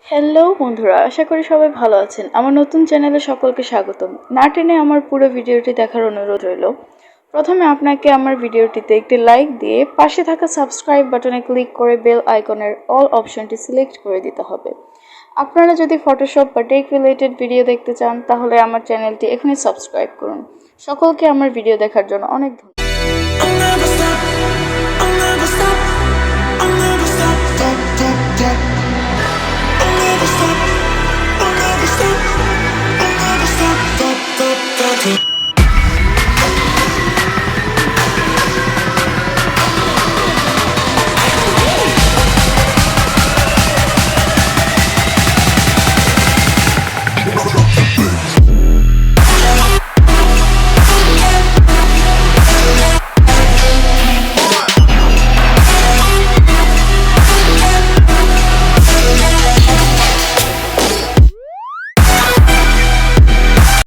Hello বন্ধুরা, আশা করি সবাই ভালো আছেন। আমার নতুন চ্যানেলে সকলকে স্বাগতম। না টেনে আমার পুরো ভিডিওটি দেখার অনুরোধ রইল। প্রথমে আপনাকে আমার ভিডিওটিতে একটি লাইক দিয়ে পাশে থাকা সাবস্ক্রাইব বাটনে ক্লিক করে বেল আইকনের অল অপশনটি সিলেক্ট করে দিতে হবে। আপনারা যদি ফটোশপ বা টেক রিলেটেড ভিডিও দেখতে চান তাহলে আমার চ্যানেলটি এখনই সাবস্ক্রাইব করুন। সকলকে আমার ভিডিও দেখার জন্য অনেক ধন্যবাদ।